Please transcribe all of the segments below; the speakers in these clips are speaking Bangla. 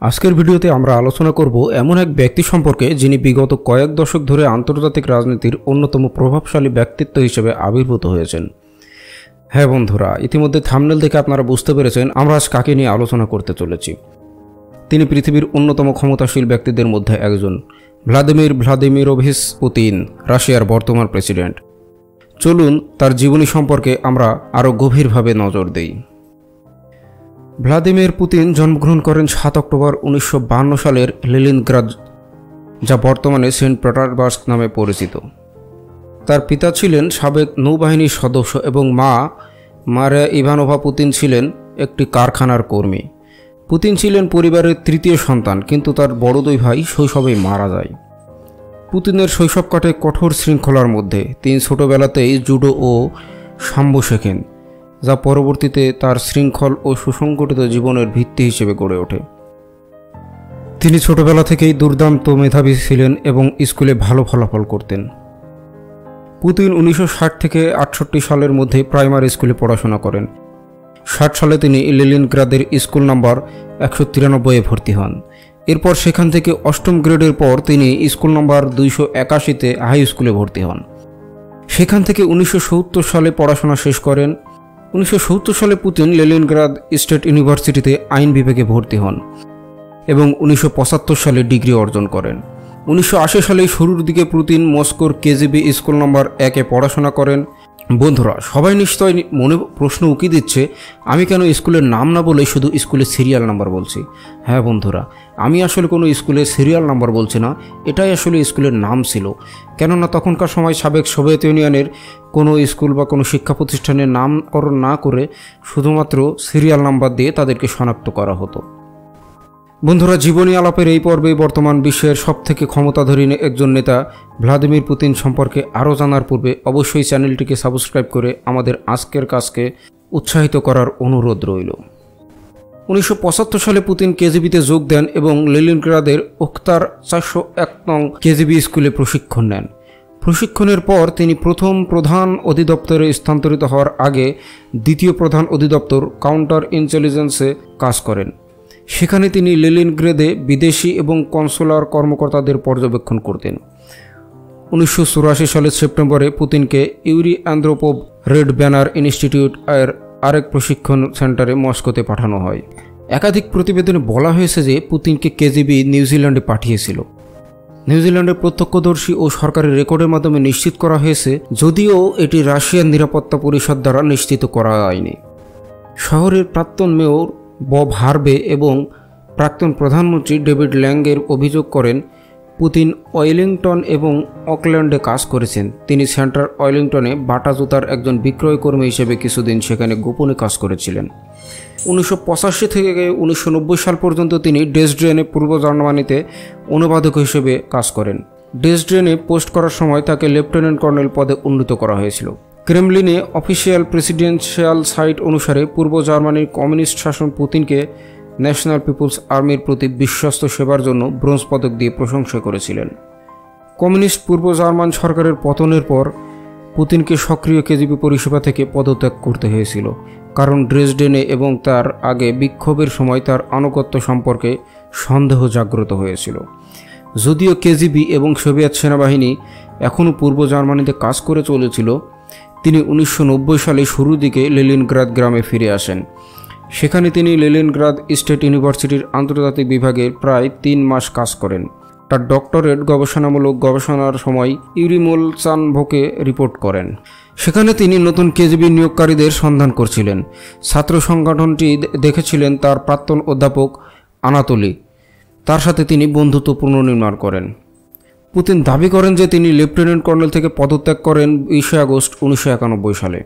আজকের ভিডিওতে আমরা আলোচনা করব এমন এক ব্যক্তি সম্পর্কে যিনি বিগত কয়েক দশক ধরে আন্তর্জাতিক রাজনীতির অন্যতম প্রভাবশালী ব্যক্তিত্ব হিসেবে আবির্ভূত হয়েছেন। হ্যাঁ বন্ধুরা, ইতিমধ্যে থাম্বনেল দেখে আপনারা বুঝতে পেরেছেন আমরা আজ কাকে নিয়ে আলোচনা করতে চলেছি। তিনি পৃথিবীর অন্যতম ক্ষমতাশীল ব্যক্তিদের মধ্যে একজন, ভ্লাদিমির ভ্লাদিমিরোভিচ পুতিন, রাশিয়ার বর্তমান প্রেসিডেন্ট। চলুন তার জীবনী সম্পর্কে আমরা আরও গভীরভাবে নজর দেই। ভ্লাদিমির পুতিন জন্মগ্রহণ করেন 7 অক্টোবর 1952 সালের লেনিনগ্রাদ, যা বর্তমানে সেন্ট পিটার্সবার্গ নামে পরিচিত। তার পিতা ছিলেন সাবেক নৌবাহিনীর সদস্য এবং মা মারিয়া ইভানোভা পুতিন ছিলেন একটি কারখানার কর্মী। পুতিন ছিলেন পরিবারের তৃতীয় সন্তান, কিন্তু তার বড় দুই ভাই শৈশবেই মারা যায়। পুতিনের শৈশব কাটে কঠোর শৃঙ্খলার মধ্যে। তিনি ছোটবেলাতেই জুডো ও সাম্বো শেখেন, যা পরবর্তীতে তার শৃঙ্খল ও সুসংগঠিত জীবনের ভিত্তি হিসেবে গড়ে ওঠে। তিনি ছোটবেলা থেকেই দুর্দান্ত মেধাবী ছিলেন এবং স্কুলে ভালো ফলাফল করতেন। পুতিন 1960 থেকে 68 সালের মধ্যে প্রাইমারি স্কুলে পড়াশোনা করেন। 60 সালে তিনি লেনিনগ্রাদের স্কুল নাম্বার 193-এ ভর্তি হন। এরপর সেখান থেকে 8ম গ্রেডের পর তিনি স্কুল নাম্বার 281-তে হাই স্কুলে ভর্তি হন। সেখান থেকে 1970 সালে পড়াশোনা শেষ করেন। 1970 সালে পুতিন লেনিনগ্রাদ স্টেট ইউনিভার্সিটিতে আইন বিভাগে ভর্তি হন এবং 1975 সালে ডিগ্রি অর্জন করেন। 1980 সালে শুরুর দিকে পুতিন মস্কোর কেজিবি স্কুল নাম্বার 1-এ পড়াশোনা করেন। বন্ধুরা, সবাই নিশ্চয় মনে প্রশ্ন উকি দিচ্ছে, আমি কেন স্কুলের নাম না বলে শুধু স্কুলের সিরিয়াল নাম্বার বলছি। হ্যাঁ বন্ধুরা, আমি আসলে কোনো স্কুলের সিরিয়াল নাম্বার বলছি না, এটাই আসলে স্কুলের নাম ছিল। কেননা তখনকার সময় সাবেক সোভিয়েত ইউনিয়নের কোনো স্কুল বা কোনো শিক্ষা প্রতিষ্ঠানের নামকরণ না করে শুধুমাত্র সিরিয়াল নাম্বার দিয়ে তাদেরকে শনাক্ত করা হতো। বন্ধুরা, জীবনী আলাপের এই পর্বে বর্তমান বিশ্বের সবথেকে ক্ষমতাধরী একজন নেতা ভ্লাদিমির পুতিন সম্পর্কে আরও জানার পূর্বে অবশ্যই চ্যানেলটিকে সাবস্ক্রাইব করে আমাদের আজকের কাজকে উৎসাহিত করার অনুরোধ রইল। 1975 সালে পুতিন কেজিবিতে যোগ দেন এবং লেনিনগ্রাদের ওখতার 401 নং কেজিবি স্কুলে প্রশিক্ষণ নেন। প্রশিক্ষণের পর তিনি প্রথম প্রধান অধিদপ্তরে স্থানান্তরিত হওয়ার আগে দ্বিতীয় প্রধান অধিদপ্তর কাউন্টার ইন্টেলিজেন্সে কাজ করেন। সেখানে তিনি লেনিনগ্রাদে বিদেশি এবং কনসুলার কর্মকর্তাদের পর্যবেক্ষণ করতেন। 1984 সালের সেপ্টেম্বরে পুতিনকে Yuri Andropov red banner institute এর আরেক প্রশিক্ষণ সেন্টারে মস্কোতে পাঠানো হয়। একাধিক প্রতিবেদনে বলা হয়েছে যে পুতিনকে কেজিবি নিউজিল্যান্ডে পাঠিয়েছিল। নিউজিল্যান্ডের প্রত্যক্ষদর্শী ও সরকারি রেকর্ডের মাধ্যমে নিশ্চিত করা হয়েছে, যদিও এটি রাশিয়ার নিরাপত্তা পরিষদ দ্বারা নিশ্চিত করা হয়নি। শহরের প্রাক্তন মেয়র বব হার্বে এবং প্রাক্তন প্রধানমন্ত্রী ডেভিড ল্যাংয়ের অভিযোগ করেন পুতিন ওয়েলিংটন এবং অকল্যান্ডে কাজ করেছেন। তিনি সেন্ট্রাল ওয়েলিংটনে বাটা জুতার একজন বিক্রয় কর্মী হিসেবে কিছুদিন সেখানে গোপনে কাজ করেছিলেন। 1985 থেকে 1990 সাল পর্যন্ত তিনি ড্রেসডেনে পূর্ব জার্মানিতে অনুবাদক হিসেবে কাজ করেন। ড্রেসডেনে পোস্ট করার সময় তাকে লেফটেন্যান্ট কর্নেল পদে উন্নীত করা হয়েছিল। ক্রেমলিনে অফিসিয়াল প্রেসিডেন্সিয়াল সাইট অনুসারে পূর্ব জার্মানির কমিউনিস্ট শাসন পুতিনকে ন্যাশনাল পিপলস আর্মির প্রতি বিশ্বস্ত সেবার জন্য ব্রোঞ্জ পদক দিয়ে প্রশংসা করেছিলেন। কমিউনিস্ট পূর্ব জার্মান সরকারের পতনের পর পুতিনকে সক্রিয় কেজিবি পরিষেবা থেকে পদত্যাগ করতে হয়েছিল, কারণ ড্রেসডেনে এবং তার আগে বিক্ষোভের সময় তার আনুগত্য সম্পর্কে সন্দেহ জাগ্রত হয়েছিল। যদিও কেজিবি এবং সোভিয়েত সেনাবাহিনী এখনও পূর্ব জার্মানিতে কাজ করে চলেছিল, তিনি 1990 সালে শুরুর দিকে লেনিনগ্রাদ গ্রামে ফিরে আসেন। সেখানে তিনি লেনিনগ্রাদ স্টেট ইউনিভার্সিটির আন্তর্জাতিক বিভাগে প্রায় 3 মাস কাজ করেন। তার ডক্টরেট গবেষণামূলক গবেষণার সময় ইউরি মোলচানভোকে রিপোর্ট করেন। সেখানে তিনি নতুন কেজিবি নিয়োগকারীদের সন্ধান করছিলেন। ছাত্র সংগঠনটি দেখেছিলেন তার প্রাক্তন অধ্যাপক আনাতোলি, তার সাথে তিনি বন্ধুত্ব পুনর্নির্মাণ করেন। পুতিন দাবি করেন যে তিনি লেফটেন্যান্ট কর্নেল থেকে পদত্যাগ করেন 20 আগস্ট 1991 সালে।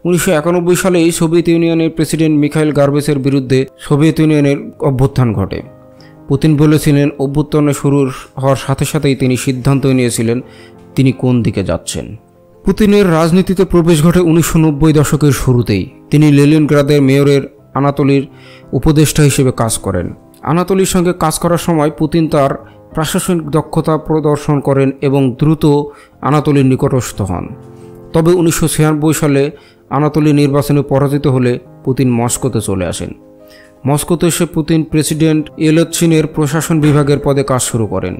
1991 সালেই সোভিয়েত ইউনিয়নের প্রেসিডেন্ট মিখাইল গার্বেচের বিরুদ্ধে সোভিয়েত ইউনিয়নের অভ্যুত্থান ঘটে। পুতিন বলেছিলেন, অভ্যুত্থান শুরু হওয়ার সাথে সাথেই তিনি সিদ্ধান্ত নিয়েছিলেন তিনি কোন দিকে যাচ্ছেন। পুতিনের রাজনীতিতে প্রবেশ ঘটে 1990 দশকের শুরুতেই। তিনি লেনিনগ্রাদের মেয়রের আনাতোলির উপদেষ্টা হিসেবে কাজ করেন। আনাতোলির সঙ্গে কাজ করার সময় পুতিন তার প্রশাসনিক দক্ষতা প্রদর্শন করেন এবং দ্রুত আনাতোলির নিকটস্থ হন। তবে 1996 সালে আনাতোলি নির্বাচনে পরাজিত হলে পুতিন মস্কোতে চলে আসেন। মস্কোতে এসে পুতিন প্রেসিডেন্ট ইয়েলৎসিনের প্রশাসন বিভাগের পদে কাজ শুরু করেন।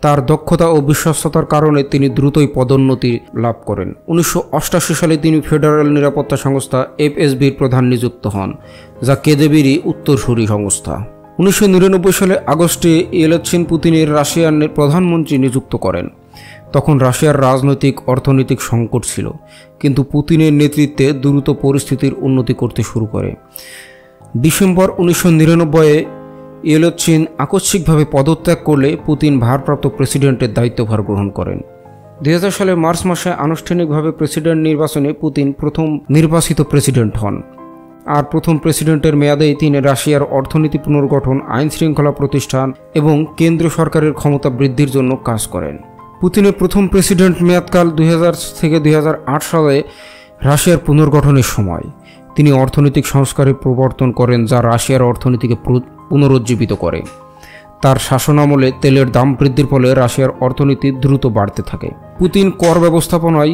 তার দক্ষতা ও বিশ্বস্ততার কারণে তিনি দ্রুতই পদোন্নতি লাভ করেন। 1988 সালে তিনি ফেডারেল নিরাপত্তা সংস্থা FSBর প্রধান নিযুক্ত হন, যা কেজিবিরই উত্তরসূরি সংস্থা। 1999 সালে আগস্টে ইয়েলৎসিন পুতিনের রাশিয়ার প্রধানমন্ত্রী নিযুক্ত করেন। তখন রাশিয়ার রাজনৈতিক অর্থনৈতিক সংকট ছিল, কিন্তু পুতিনের নেতৃত্বে দ্রুত পরিস্থিতির উন্নতি করতে শুরু করে। ডিসেম্বর 1999-এ ইয়েলৎসিন আকস্মিকভাবে পদত্যাগ করলে পুতিন ভারপ্রাপ্ত প্রেসিডেন্টের দায়িত্বভার গ্রহণ করেন। 2000 সালের মার্চ মাসে আনুষ্ঠানিকভাবে প্রেসিডেন্ট নির্বাচনে পুতিন প্রথম নির্বাচিত প্রেসিডেন্ট হন। আর প্রথম প্রেসিডেন্টের মেয়াদেই তিনি রাশিয়ার অর্থনীতি পুনর্গঠন, আইন শৃঙ্খলা প্রতিষ্ঠান এবং কেন্দ্রীয় সরকারের ক্ষমতা বৃদ্ধির জন্য কাজ করেন। পুতিনের প্রথম প্রেসিডেন্ট মেয়াদকাল 2000 থেকে 2008 সালে রাশিয়ার পুনর্গঠনের সময়। তিনি অর্থনৈতিক সংস্কারের প্রবর্তন করেন, যা রাশিয়ার অর্থনীতিকে পুনরুজ্জীবিত করে। তার শাসনামলে তেলের দাম বৃদ্ধির ফলে রাশিয়ার অর্থনীতি দ্রুত বাড়তে থাকে। পুতিন কর ব্যবস্থাপনায়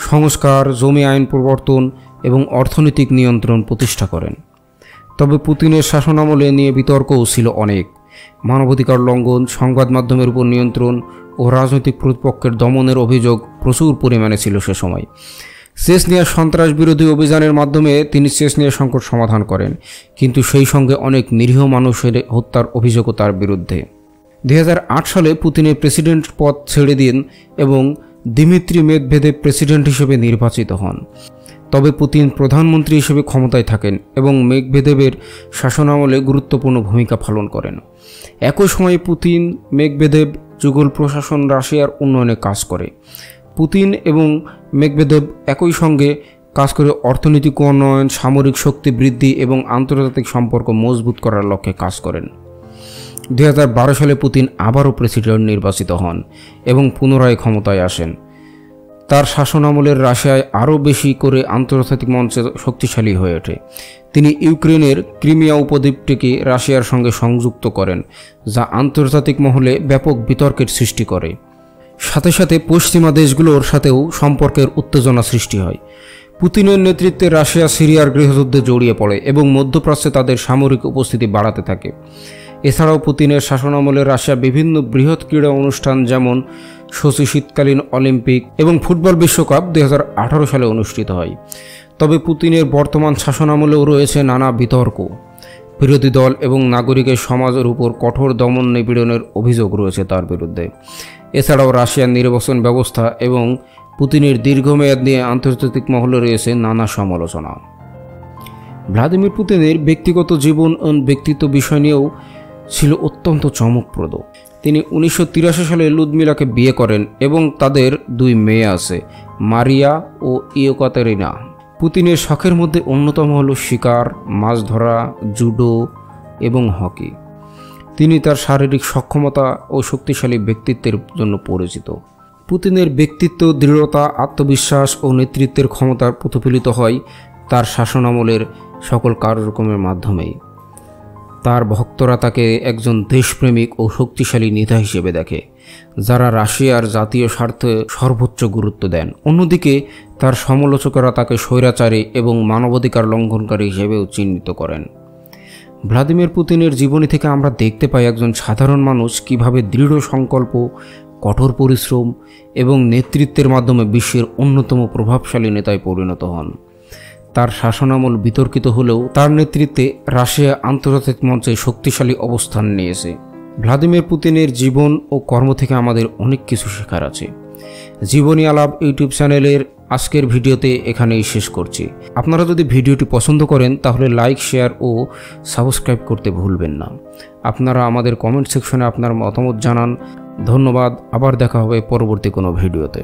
সংস্কার, জমি আইন প্রবর্তন এবং অর্থনৈতিক নিয়ন্ত্রণ প্রতিষ্ঠা করেন। তবে পুতিনের শাসনামলে নিয়ে বিতর্কও ছিল অনেক। মানবাধিকার লঙ্ঘন, সংবাদ মাধ্যমের উপর নিয়ন্ত্রণ ও রাজনৈতিক প্রতিপক্ষের দমনের অভিযোগ প্রচুর পরিমাণে ছিল সে সময়। চেচনিয়া সন্ত্রাস বিরোধী অভিযানের মাধ্যমে তিনি চেচনিয়া সংকট সমাধান করেন, কিন্তু সেই সঙ্গে অনেক নিরীহ মানুষের হত্যার অভিযোগও তার বিরুদ্ধে। 2008 সালে পুতিনের প্রেসিডেন্ট পদ ছেড়ে দিন এবং দিমিত্রি মেদভেদেভ প্রেসিডেন্ট হিসেবে নির্বাচিত হন। তবে পুতিন প্রধানমন্ত্রী হিসেবে ক্ষমতায় থাকেন এবং মেদভেদেবের শাসনামলে গুরুত্বপূর্ণ ভূমিকা পালন করেন। একই সময়ে পুতিন, মেদভেদেব যুগল প্রশাসন রাশিয়ার উন্নয়নে কাজ করে। পুতিন এবং মেদভেদেব একই সঙ্গে কাজ করে অর্থনৈতিক উন্নয়ন, সামরিক শক্তি বৃদ্ধি এবং আন্তর্জাতিক সম্পর্ক মজবুত করার লক্ষ্যে কাজ করেন। 2012 সালে পুতিন আবারও প্রেসিডেন্ট নির্বাচিত হন এবং পুনরায় ক্ষমতায় আসেন। তার শাসনামলের রাশিয়ায় আরও বেশি করে আন্তর্জাতিক মঞ্চে শক্তিশালী হয়ে ওঠে। তিনি ইউক্রেনের ক্রিমিয়া উপদ্বীপটিকে রাশিয়ার সঙ্গে সংযুক্ত করেন, যা আন্তর্জাতিক মহলে ব্যাপক বিতর্কের সৃষ্টি করে। সাথে সাথে পশ্চিমা দেশগুলোর সাথেও সম্পর্কের উত্তেজনা সৃষ্টি হয়। পুতিনের নেতৃত্বে রাশিয়া সিরিয়ার গৃহযুদ্ধে জড়িয়ে পড়ে এবং মধ্যপ্রাচ্যে তাদের সামরিক উপস্থিতি বাড়াতে থাকে। এছাড়াও পুতিনের শাসনামলে রাশিয়া বিভিন্ন বৃহৎ ক্রীড়া অনুষ্ঠান যেমন সোচি শীতকালীন অলিম্পিক এবং ফুটবল বিশ্বকাপ 2018 সালে অনুষ্ঠিত হয়। তবে পুতিনের বর্তমান শাসনামলেও রয়েছে নানা বিতর্ক। বিরোধী দল এবং নাগরিকের সমাজের উপর কঠোর দমন নিপীড়নের অভিযোগ রয়েছে তার বিরুদ্ধে। এছাড়াও রাশিয়ার নির্বাচন ব্যবস্থা এবং পুতিনের দীর্ঘমেয়াদ নিয়ে আন্তর্জাতিক মহলে রয়েছে নানা সমালোচনা। ভ্লাদিমির পুতিনের ব্যক্তিগত জীবন ও ব্যক্তিত্ব বিষয় নিয়েও ছিল অত্যন্ত চমকপ্রদ। তিনি 1983 সালে লুদমিলাকে বিয়ে করেন এবং তাদের 2 মেয়ে আছে, মারিয়া ও ইয়েকাতেরিনা। পুতিনের শখের মধ্যে অন্যতম হল শিকার, মাছ ধরা, জুডো এবং হকি। তিনি তার শারীরিক সক্ষমতা ও শক্তিশালী ব্যক্তিত্বের জন্য পরিচিত। পুতিনের ব্যক্তিত্ব, দৃঢ়তা, আত্মবিশ্বাস ও নেতৃত্বের ক্ষমতা প্রতিফলিত হয় তার শাসনামলের সকল কার্যক্রমের মাধ্যমেই। তার ভক্তরা তাকে একজন দেশপ্রেমিক ও শক্তিশালী নেতা হিসেবে দেখে, যারা রাশিয়ার জাতীয় স্বার্থে সর্বোচ্চ গুরুত্ব দেন। অন্যদিকে তার সমালোচকেরা তাকে স্বৈরাচারী এবং মানবাধিকার লঙ্ঘনকারী হিসেবেও চিহ্নিত করেন। ভ্লাদিমির পুতিনের জীবনী থেকে আমরা দেখতে পাই একজন সাধারণ মানুষ কিভাবে দৃঢ় সংকল্প, কঠোর পরিশ্রম এবং নেতৃত্বের মাধ্যমে বিশ্বের অন্যতম প্রভাবশালী নেতায় পরিণত হন। তার শাসনামল বিতর্কিত হলেও তার নেতৃত্বে রাশিয়া আন্তর্জাতিক মঞ্চে শক্তিশালী অবস্থান নিয়েছে। ভ্লাদিমির পুতিনের জীবন ও কর্ম থেকে আমাদের অনেক কিছু শেখার আছে। জীবনী আলাপ ইউটিউব চ্যানেলের আজকের ভিডিওতে এখানেই শেষ করছি। আপনারা যদি ভিডিওটি পছন্দ করেন তাহলে লাইক, শেয়ার ও সাবস্ক্রাইব করতে ভুলবেন না। আপনারা আমাদের কমেন্ট সেকশনে আপনার মতামত জানান। ধন্যবাদ। আবার দেখা হবে পরবর্তী কোনো ভিডিওতে।